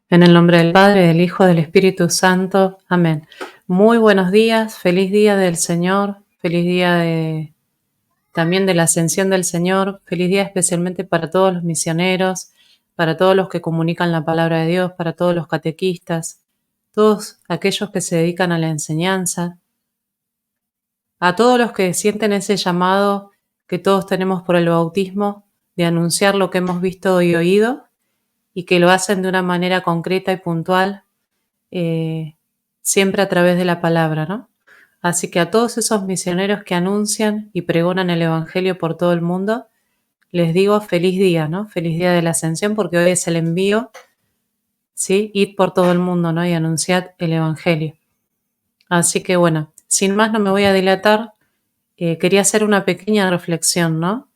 En el nombre del Padre, del Hijo, del Espíritu Santo. Amén. Muy buenos días, feliz día del Señor, feliz día también de la ascensión del Señor, feliz día especialmente para todos los misioneros, para todos los que comunican la palabra de Dios, para todos los catequistas, todos aquellos que se dedican a la enseñanza, a todos los que sienten ese llamado que todos tenemos por el bautismo de anunciar lo que hemos visto y oído y que lo hacen de una manera concreta y puntual, siempre a través de la palabra, ¿no? Así que a todos esos misioneros que anuncian y pregonan el Evangelio por todo el mundo, les digo feliz día, ¿no? Feliz día de la Ascensión, porque hoy es el envío, ¿sí? Id por todo el mundo, ¿no? Y anunciad el Evangelio. Así que bueno, sin más no me voy a dilatar, quería hacer una pequeña reflexión, ¿no?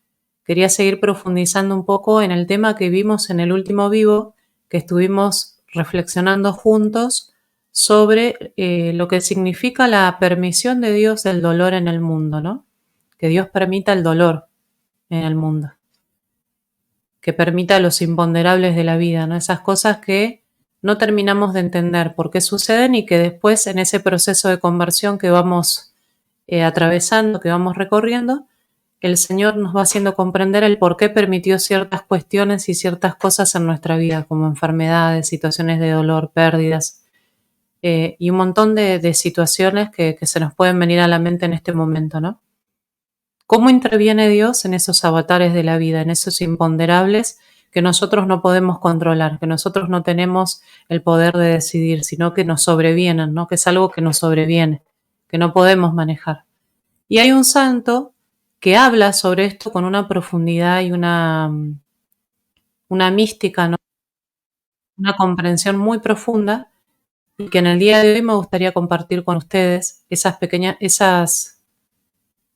Quería seguir profundizando un poco en el tema que vimos en el último vivo, que estuvimos reflexionando juntos sobre lo que significa la permisión de Dios del dolor en el mundo, ¿no? Que Dios permita el dolor en el mundo, que permita los imponderables de la vida, ¿no? Esas cosas que no terminamos de entender por qué suceden y que después en ese proceso de conversión que vamos atravesando, que vamos recorriendo, el Señor nos va haciendo comprender el por qué permitió ciertas cuestiones y ciertas cosas en nuestra vida, como enfermedades, situaciones de dolor, pérdidas, y un montón de situaciones que se nos pueden venir a la mente en este momento, ¿no? ¿Cómo interviene Dios en esos avatares de la vida, en esos imponderables que nosotros no podemos controlar, que nosotros no tenemos el poder de decidir, sino que nos sobrevienen, ¿no? Que es algo que nos sobreviene, que no podemos manejar? Y hay un santo que habla sobre esto con una profundidad y una mística, ¿no? Una comprensión muy profunda, y que en el día de hoy me gustaría compartir con ustedes esas pequeñas,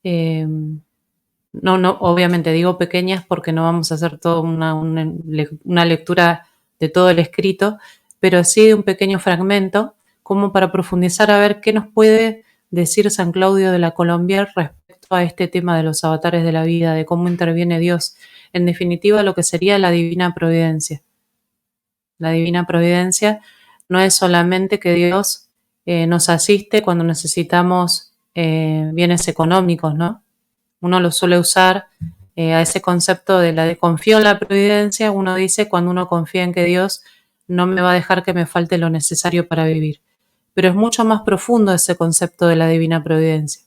eh, no, obviamente digo pequeñas porque no vamos a hacer toda una lectura de todo el escrito, pero sí de un pequeño fragmento, como para profundizar a ver qué nos puede decir San Claudio de la Colombier respecto a este tema de los avatares de la vida, de cómo interviene Dios, en definitiva lo que sería la divina providencia. La divina providencia no es solamente que Dios nos asiste cuando necesitamos bienes económicos, ¿no? Uno lo suele usar a ese concepto de confío en la providencia. Uno dice cuando uno confía en que Dios no me va a dejar que me falte lo necesario para vivir. Pero es mucho más profundo ese concepto de la divina providencia.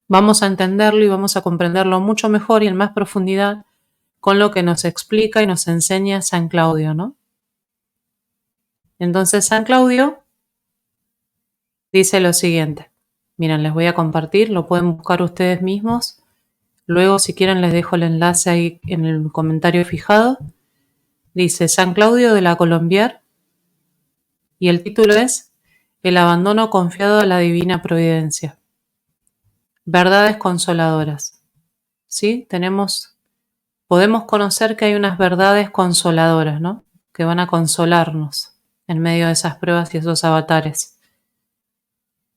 Vamos a entenderlo y vamos a comprenderlo mucho mejor y en más profundidad con lo que nos explica y nos enseña San Claudio, ¿no? Entonces San Claudio dice lo siguiente. Miren, les voy a compartir, lo pueden buscar ustedes mismos. Luego, si quieren, les dejo el enlace ahí en el comentario fijado. Dice San Claudio de la Colombier y el título es El abandono confiado a la divina providencia. Verdades consoladoras. ¿Sí? Podemos conocer que hay unas verdades consoladoras, ¿no? Que van a consolarnos en medio de esas pruebas y esos avatares.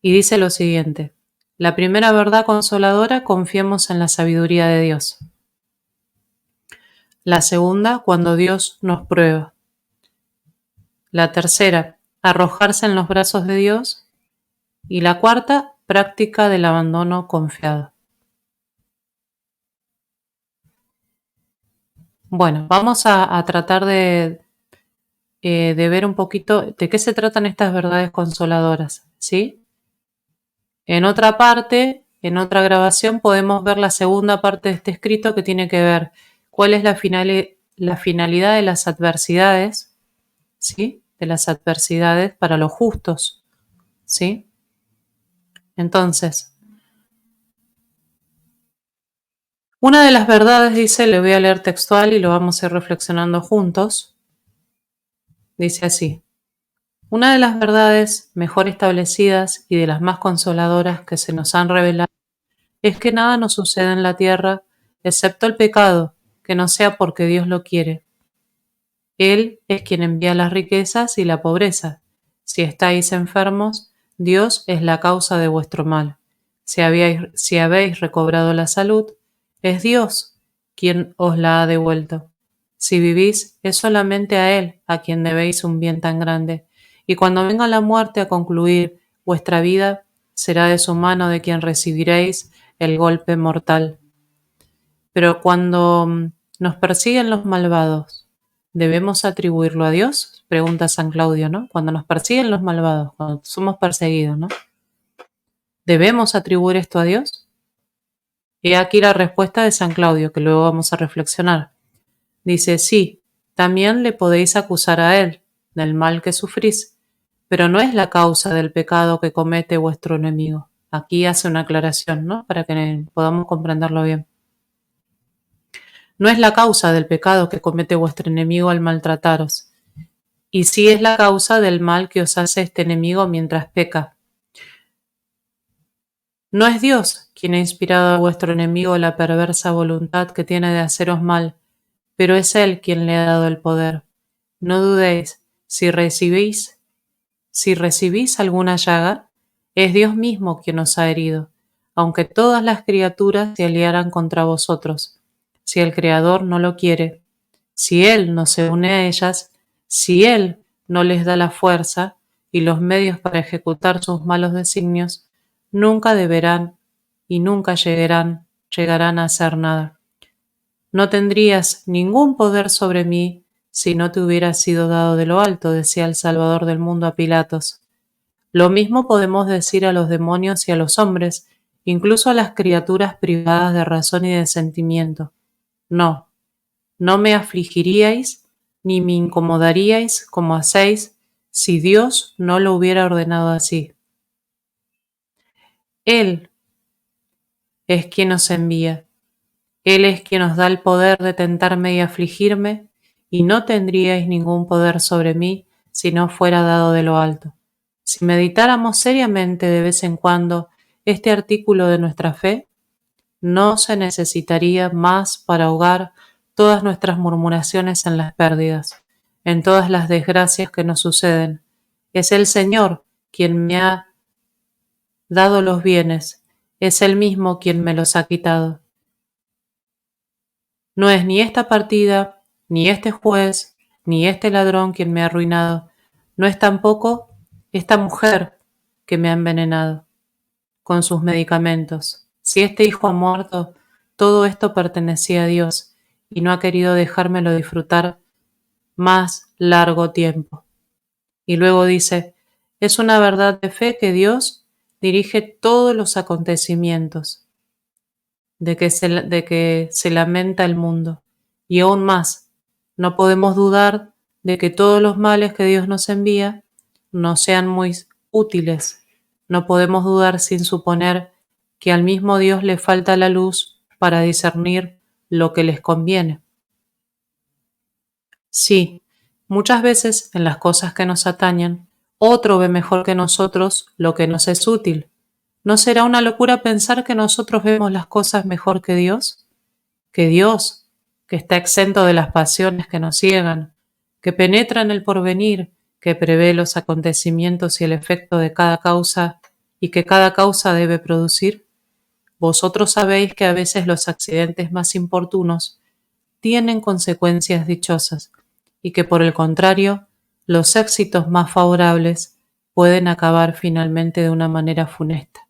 Y dice lo siguiente. La primera verdad consoladora, confiemos en la sabiduría de Dios. La segunda, cuando Dios nos prueba. La tercera, arrojarse en los brazos de Dios. Y la cuarta, práctica del abandono confiado. Bueno, vamos a tratar de ver un poquito de qué se tratan estas verdades consoladoras, ¿sí? En otra parte, en otra grabación, podemos ver la segunda parte de este escrito que tiene que ver cuál es la finalidad de las adversidades, ¿sí? De las adversidades para los justos, ¿sí? Entonces, una de las verdades dice, le voy a leer textual y lo vamos a ir reflexionando juntos, dice así. Una de las verdades mejor establecidas y de las más consoladoras que se nos han revelado es que nada nos sucede en la tierra excepto el pecado, que no sea porque Dios lo quiere. Él es quien envía las riquezas y la pobreza. Si estáis enfermos, Dios es la causa de vuestro mal. Si habéis recobrado la salud, es Dios quien os la ha devuelto. Si vivís, es solamente a Él a quien debéis un bien tan grande, y cuando venga la muerte a concluir vuestra vida, será de su mano de quien recibiréis el golpe mortal. Pero cuando nos persiguen los malvados, ¿debemos atribuirlo a Dios? Pregunta San Claudio, ¿no? Cuando nos persiguen los malvados, cuando somos perseguidos, ¿no? ¿Debemos atribuir esto a Dios? He aquí la respuesta de San Claudio, que luego vamos a reflexionar. Dice, sí, también le podéis acusar a Él del mal que sufrís, pero no es la causa del pecado que comete vuestro enemigo. Aquí hace una aclaración, ¿no? Para que podamos comprenderlo bien. No es la causa del pecado que comete vuestro enemigo al maltrataros, y sí es la causa del mal que os hace este enemigo mientras peca. No es Dios quien ha inspirado a vuestro enemigo la perversa voluntad que tiene de haceros mal, pero es Él quien le ha dado el poder. No dudéis, si recibís alguna llaga, es Dios mismo quien os ha herido, aunque todas las criaturas se aliaran contra vosotros. Si el Creador no lo quiere, si Él no se une a ellas, si Él no les da la fuerza y los medios para ejecutar sus malos designios, nunca deberán y nunca llegarán a hacer nada. No tendrías ningún poder sobre mí si no te hubiera sido dado de lo alto, decía el Salvador del mundo a Pilatos. Lo mismo podemos decir a los demonios y a los hombres, incluso a las criaturas privadas de razón y de sentimiento. No, no me afligiríais ni me incomodaríais como hacéis si Dios no lo hubiera ordenado así. Él es quien os envía. Él es quien os da el poder de tentarme y afligirme, y no tendríais ningún poder sobre mí si no fuera dado de lo alto. Si meditáramos seriamente de vez en cuando este artículo de nuestra fe, no se necesitaría más para ahogar todas nuestras murmuraciones en las pérdidas, en todas las desgracias que nos suceden. Es el Señor quien me ha dado los bienes, es Él mismo quien me los ha quitado. No es ni esta partida, ni este juez, ni este ladrón quien me ha arruinado, no es tampoco esta mujer que me ha envenenado con sus medicamentos. Si este hijo ha muerto, todo esto pertenecía a Dios y no ha querido dejármelo disfrutar más largo tiempo. Y luego dice, es una verdad de fe que Dios dirige todos los acontecimientos, de que se lamenta el mundo. Y aún más, no podemos dudar de que todos los males que Dios nos envía nos sean muy útiles. No podemos dudar sin suponer que al mismo Dios le falta la luz para discernir lo que les conviene. Sí, muchas veces en las cosas que nos atañen, otro ve mejor que nosotros lo que nos es útil. ¿No será una locura pensar que nosotros vemos las cosas mejor que Dios? Que Dios, que está exento de las pasiones que nos ciegan, que penetra en el porvenir, que prevé los acontecimientos y el efecto de cada causa y que cada causa debe producir. Vosotros sabéis que a veces los accidentes más importunos tienen consecuencias dichosas y que por el contrario los éxitos más favorables pueden acabar finalmente de una manera funesta.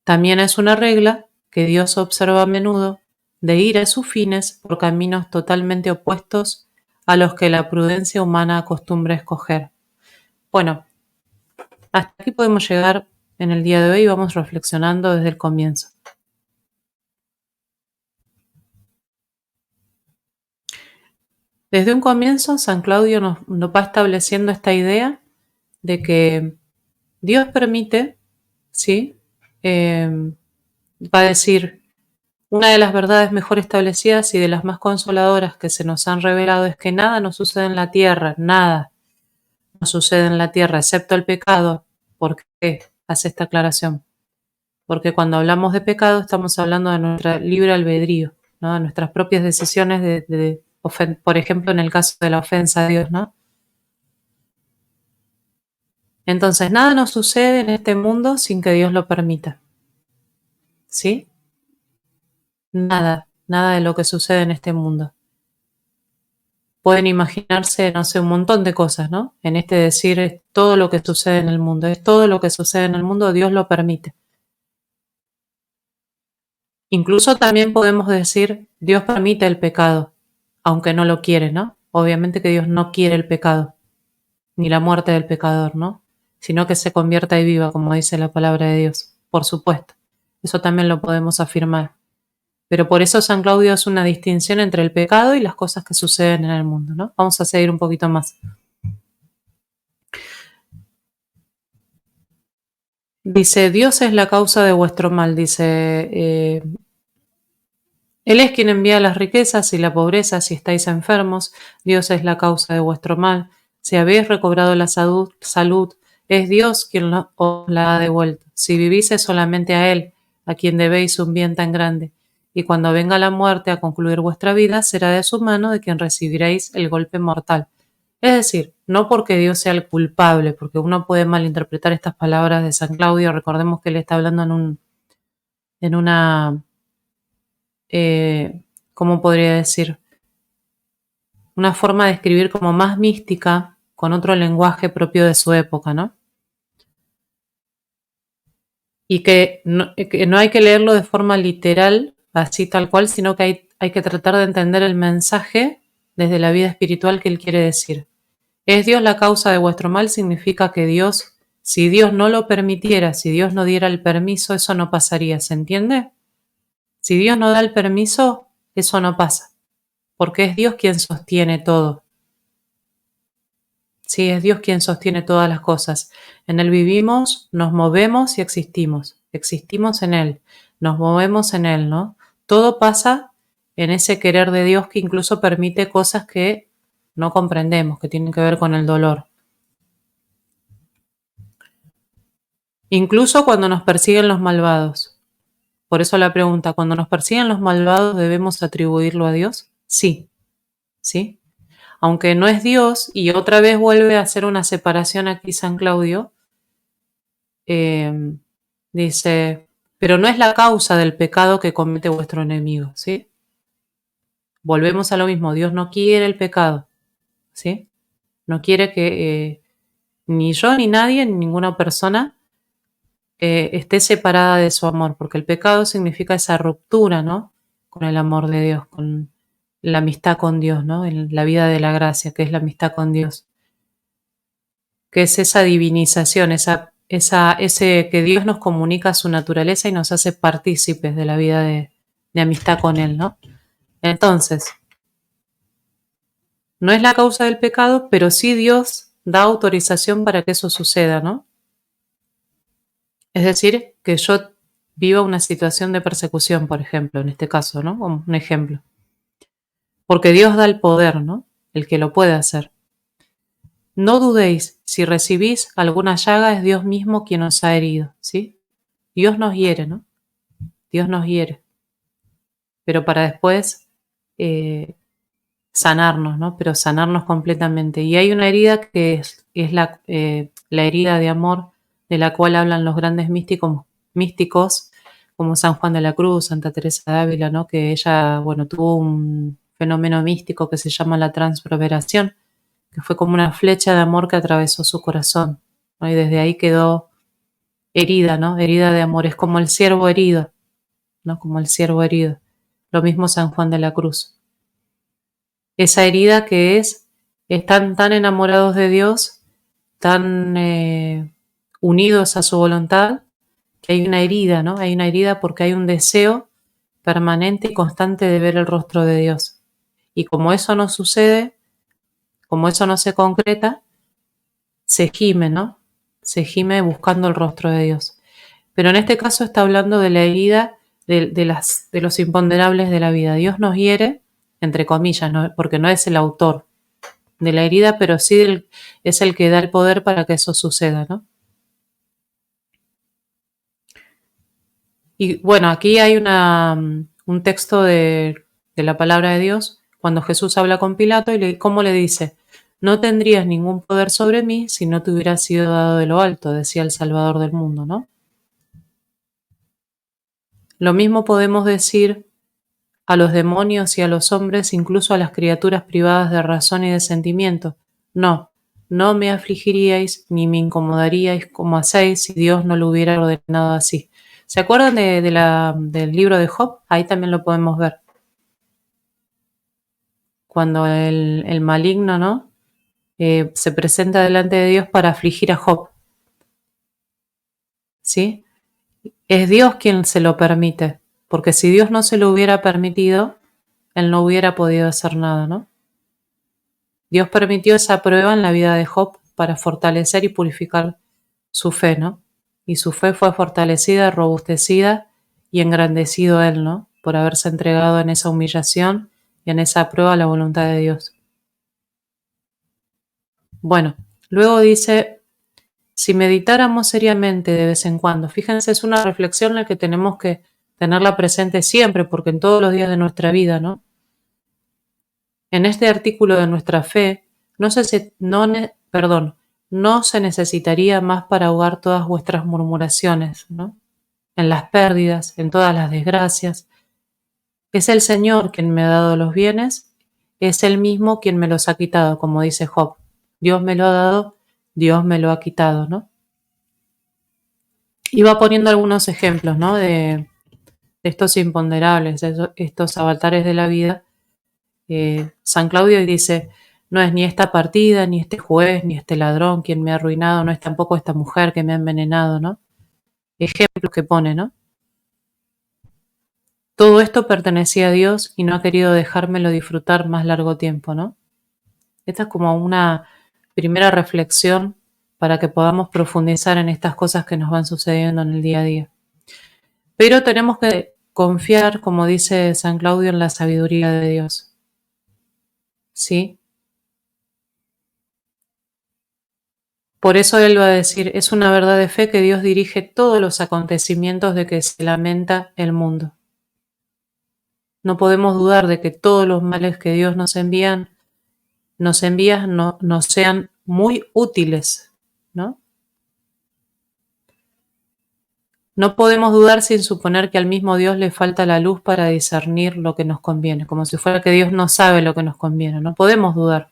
También es una regla que Dios observa a menudo de ir a sus fines por caminos totalmente opuestos a los que la prudencia humana acostumbra escoger. Bueno, hasta aquí podemos llegar en el día de hoy y vamos reflexionando desde el comienzo. Desde un comienzo, San Claudio nos va estableciendo esta idea de que Dios permite, ¿sí? Va a decir, una de las verdades mejor establecidas y de las más consoladoras que se nos han revelado es que nada nos sucede en la tierra, nada nos sucede en la tierra, excepto el pecado. ¿Por qué hace esta aclaración? Porque cuando hablamos de pecado estamos hablando de nuestra libre albedrío, ¿no? De nuestras propias decisiones por ejemplo, en el caso de la ofensa a Dios, ¿no? Entonces, nada nos sucede en este mundo sin que Dios lo permita. ¿Sí? Nada de lo que sucede en este mundo. pueden imaginarse, no sé, un montón de cosas, ¿no? En este decir es todo lo que sucede en el mundo, es todo lo que sucede en el mundo, Dios lo permite. Incluso también podemos decir, Dios permite el pecado, aunque no lo quiere, ¿no? Obviamente que Dios no quiere el pecado, ni la muerte del pecador, ¿no? Sino que se convierta y viva, como dice la palabra de Dios, por supuesto. Eso también lo podemos afirmar. Pero por eso San Claudio hace una distinción entre el pecado y las cosas que suceden en el mundo, ¿no? Vamos a seguir un poquito más. Dice, Dios es la causa de vuestro mal, dice, Él es quien envía las riquezas y la pobreza si estáis enfermos, Dios es la causa de vuestro mal, si habéis recobrado la salud, es Dios quien os la ha devuelto, si vivís es solamente a Él, a quien debéis un bien tan grande, y cuando venga la muerte a concluir vuestra vida, será de su mano de quien recibiréis el golpe mortal. Es decir, no porque Dios sea el culpable, porque uno puede malinterpretar estas palabras de San Claudio, recordemos que él está hablando en una ¿cómo podría decir? Una forma de escribir como más mística, con otro lenguaje propio de su época, ¿no? Y que no hay que leerlo de forma literal, así tal cual, sino que hay que tratar de entender el mensaje desde la vida espiritual que él quiere decir. Es Dios la causa de vuestro mal, significa que Dios, si Dios no lo permitiera, si Dios no diera el permiso, eso no pasaría, ¿se entiende? Si Dios no da el permiso, eso no pasa, porque es Dios quien sostiene todo. Sí, es Dios quien sostiene todas las cosas. En Él vivimos, nos movemos y existimos. Existimos en Él, nos movemos en Él, ¿no? Todo pasa en ese querer de Dios que incluso permite cosas que no comprendemos, que tienen que ver con el dolor. Incluso cuando nos persiguen los malvados. Por eso la pregunta, ¿cuando nos persiguen los malvados debemos atribuirlo a Dios? Sí, sí. Aunque no es Dios, y otra vez vuelve a hacer una separación aquí San Claudio, dice, pero no es la causa del pecado que comete vuestro enemigo, ¿sí? Volvemos a lo mismo, Dios no quiere el pecado, ¿sí? No quiere que ni yo, ni nadie, ni ninguna persona esté separada de su amor, porque el pecado significa esa ruptura, ¿no? Con el amor de Dios, con la amistad con Dios, ¿no? En la vida de la gracia, que es la amistad con Dios, que es esa divinización, ese que Dios nos comunica su naturaleza y nos hace partícipes de la vida de amistad con Él, ¿no? Entonces, no es la causa del pecado, pero sí Dios da autorización para que eso suceda, ¿no? Es decir, que yo viva una situación de persecución, por ejemplo, en este caso, ¿no? Como un ejemplo. Porque Dios da el poder, ¿no? El que lo puede hacer. No dudéis, si recibís alguna llaga es Dios mismo quien os ha herido, ¿sí? Dios nos hiere, ¿no? Dios nos hiere, pero para después sanarnos, ¿no? Pero sanarnos completamente. Y hay una herida que es la herida de amor de la cual hablan los grandes místicos como San Juan de la Cruz, Santa Teresa de Ávila, ¿no? Que ella, bueno, tuvo un fenómeno místico que se llama la transverberación, que fue como una flecha de amor que atravesó su corazón, ¿no? Y desde ahí quedó herida, ¿no? Herida de amor, es como el ciervo herido, ¿no? Como el ciervo herido. Lo mismo San Juan de la Cruz. Esa herida que están tan enamorados de Dios, tan unidos a su voluntad, que hay una herida, ¿no? Hay una herida porque hay un deseo permanente y constante de ver el rostro de Dios. Y como eso no sucede, como eso no se concreta, se gime, ¿no? Se gime buscando el rostro de Dios. Pero en este caso está hablando de la herida de los imponderables de la vida. Dios nos hiere, entre comillas, ¿no? Porque no es el autor de la herida, pero sí es el que da el poder para que eso suceda, ¿no? Y bueno, aquí hay un texto de la palabra de Dios, cuando Jesús habla con Pilato y ¿cómo le dice? No tendrías ningún poder sobre mí si no te hubiera sido dado de lo alto, decía el Salvador del mundo, ¿no? Lo mismo podemos decir a los demonios y a los hombres, incluso a las criaturas privadas de razón y de sentimiento. No, no me afligiríais ni me incomodaríais como hacéis si Dios no lo hubiera ordenado así. ¿Se acuerdan del libro de Job? Ahí también lo podemos ver. Cuando el maligno, ¿no? Se presenta delante de Dios para afligir a Job. ¿Sí? Es Dios quien se lo permite, porque si Dios no se lo hubiera permitido, él no hubiera podido hacer nada, ¿no? Dios permitió esa prueba en la vida de Job para fortalecer y purificar su fe, ¿no? Y su fe fue fortalecida, robustecida y engrandecido él, ¿no? Por haberse entregado en esa humillación y en esa prueba a la voluntad de Dios. Bueno, luego dice, si meditáramos seriamente de vez en cuando, fíjense, es una reflexión en la que tenemos que tenerla presente siempre, porque en todos los días de nuestra vida, ¿no? En este artículo de nuestra fe, no se necesitaría más para ahogar todas vuestras murmuraciones, ¿no? En las pérdidas, en todas las desgracias. Es el Señor quien me ha dado los bienes, es Él mismo quien me los ha quitado, como dice Job. Dios me lo ha dado, Dios me lo ha quitado, ¿no? Y va poniendo algunos ejemplos, ¿no? De estos imponderables, de estos avatares de la vida. San Claudio dice, no es ni esta partida, ni este juez, ni este ladrón quien me ha arruinado, no es tampoco esta mujer que me ha envenenado, ¿no? Ejemplos que pone, ¿no? Todo esto pertenecía a Dios y no ha querido dejármelo disfrutar más largo tiempo, ¿no? Esta es como una primera reflexión para que podamos profundizar en estas cosas que nos van sucediendo en el día a día. Pero tenemos que confiar, como dice San Claudio, en la sabiduría de Dios. ¿Sí? Por eso él va a decir, es una verdad de fe que Dios dirige todos los acontecimientos de que se lamenta el mundo. No podemos dudar de que todos los males que Dios nos envía nos sean muy útiles, ¿no? No podemos dudar sin suponer que al mismo Dios le falta la luz para discernir lo que nos conviene, como si fuera que Dios no sabe lo que nos conviene. No podemos dudar.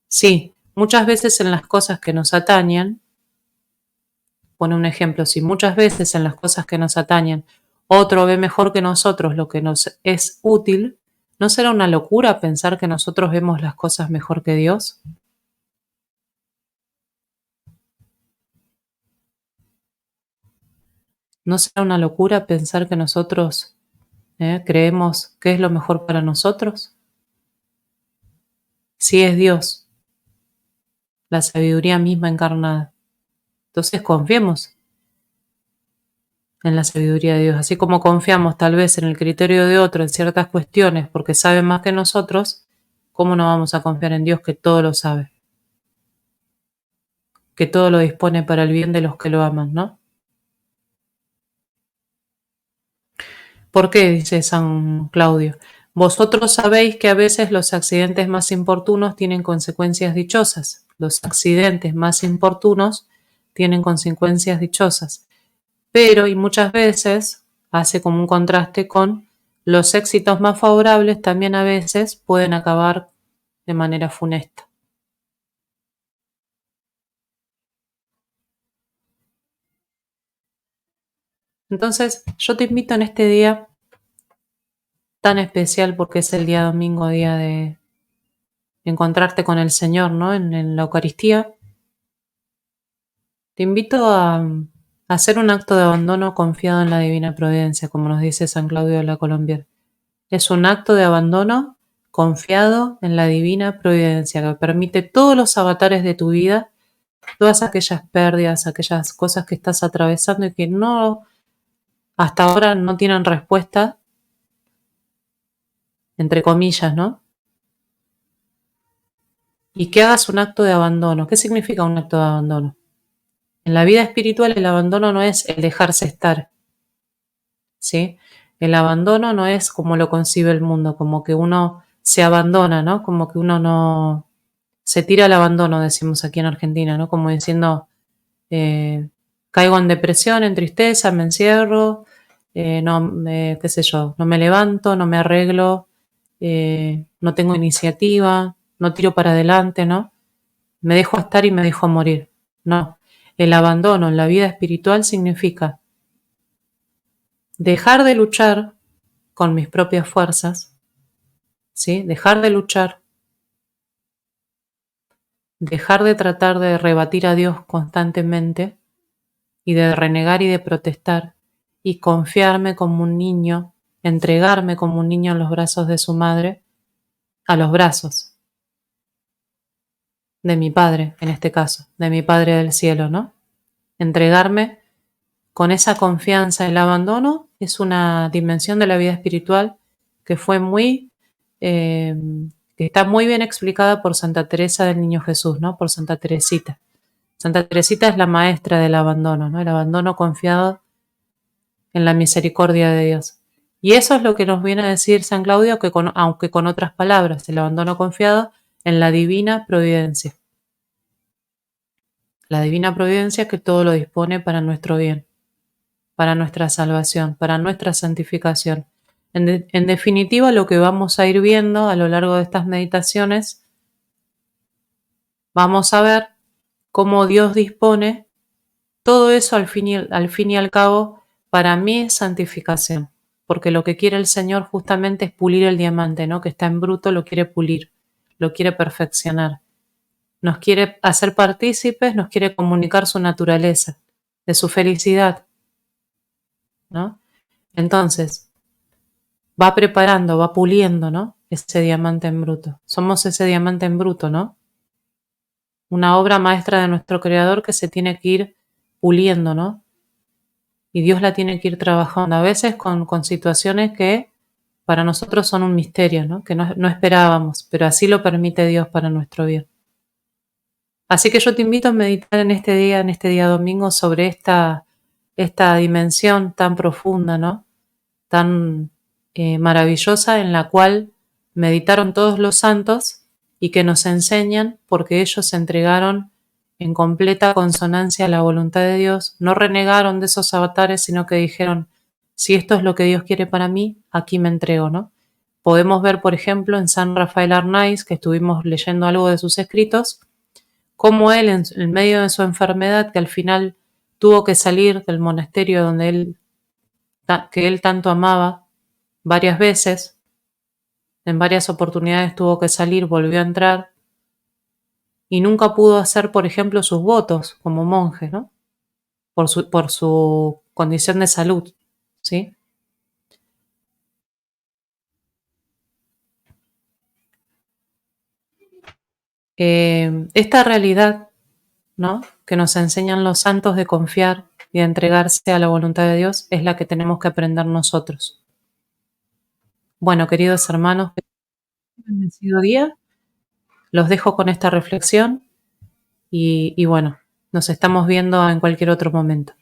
Sí, muchas veces en las cosas que nos atañen, pone un ejemplo, si muchas veces en las cosas que nos atañen otro ve mejor que nosotros lo que nos es útil, ¿no será una locura pensar que nosotros vemos las cosas mejor que Dios? ¿No será una locura pensar que nosotros creemos que es lo mejor para nosotros? Si es Dios, la sabiduría misma encarnada. Entonces confiemos en la sabiduría de Dios, así como confiamos tal vez en el criterio de otro en ciertas cuestiones porque sabe más que nosotros, ¿cómo no vamos a confiar en Dios que todo lo sabe? Que todo lo dispone para el bien de los que lo aman, ¿no? ¿Por qué? Dice San Claudio. Vosotros sabéis que a veces los accidentes más importunos tienen consecuencias dichosas. Los accidentes más importunos tienen consecuencias dichosas. Pero, y muchas veces, hace como un contraste con los éxitos más favorables también a veces pueden acabar de manera funesta. Entonces, yo te invito en este día tan especial porque es el día domingo, día de encontrarte con el Señor, ¿no? En la Eucaristía. Te invito a hacer un acto de abandono confiado en la divina providencia, como nos dice San Claudio de la Colombier. Es un acto de abandono confiado en la divina providencia que permite todos los avatares de tu vida, todas aquellas pérdidas, aquellas cosas que estás atravesando y que no, hasta ahora no tienen respuesta, entre comillas, ¿no? Y que hagas un acto de abandono. ¿Qué significa un acto de abandono? En la vida espiritual el abandono no es el dejarse estar, ¿sí? El abandono no es como lo concibe el mundo, como que uno se abandona, ¿no? Como que uno no se tira al abandono, decimos aquí en Argentina, ¿no? Como diciendo, caigo en depresión, en tristeza, me encierro, qué sé yo, no me levanto, no me arreglo, no tengo iniciativa, no tiro para adelante, ¿no? Me dejo estar y me dejo morir. No, el abandono en la vida espiritual significa dejar de luchar con mis propias fuerzas, ¿sí? Dejar de luchar, dejar de tratar de rebatir a Dios constantemente y de renegar y de protestar y confiarme como un niño, entregarme como un niño en los brazos de su madre, a los brazos de mi Padre, en este caso, de mi Padre del cielo, ¿no? Entregarme con esa confianza. El abandono es una dimensión de la vida espiritual que fue eh, que está muy bien explicada por Santa Teresa del Niño Jesús, ¿no? Por Santa Teresita. Santa Teresita es la maestra del abandono, ¿no? El abandono confiado en la misericordia de Dios. Y eso es lo que nos viene a decir San Claudio, aunque con otras palabras, el abandono confiado en la divina providencia. La divina providencia que todo lo dispone para nuestro bien, para nuestra salvación, para nuestra santificación. En definitiva, lo que vamos a ir viendo a lo largo de estas meditaciones, vamos a ver cómo Dios dispone todo eso al fin y al cabo para mi santificación, porque lo que quiere el Señor justamente es pulir el diamante, ¿no? Que está en bruto, lo quiere pulir, lo quiere perfeccionar. Nos quiere hacer partícipes, nos quiere comunicar su naturaleza, de su felicidad, ¿no? Entonces, va preparando, va puliendo, ¿no? Ese diamante en bruto. Somos ese diamante en bruto, ¿no? Una obra maestra de nuestro Creador que se tiene que ir puliendo, ¿no? Y Dios la tiene que ir trabajando, a veces con situaciones que para nosotros son un misterio, ¿no? Que no esperábamos, pero así lo permite Dios para nuestro bien. Así que yo te invito a meditar en este día domingo, sobre esta dimensión tan profunda, ¿no? Tan maravillosa, en la cual meditaron todos los santos y que nos enseñan porque ellos se entregaron en completa consonancia a la voluntad de Dios, no renegaron de esos avatares, sino que dijeron, si esto es lo que Dios quiere para mí, aquí me entrego, ¿no? Podemos ver, por ejemplo, en San Rafael Arnaiz, que estuvimos leyendo algo de sus escritos, cómo él, en medio de su enfermedad, que al final tuvo que salir del monasterio que él tanto amaba, varias veces, en varias oportunidades tuvo que salir, volvió a entrar, y nunca pudo hacer, por ejemplo, sus votos como monje, ¿no? Por su condición de salud, ¿sí? Esta realidad, ¿no? Que nos enseñan los santos, de confiar y de entregarse a la voluntad de Dios, es la que tenemos que aprender nosotros. Bueno, queridos hermanos, bendecido día. Los dejo con esta reflexión y bueno, nos estamos viendo en cualquier otro momento.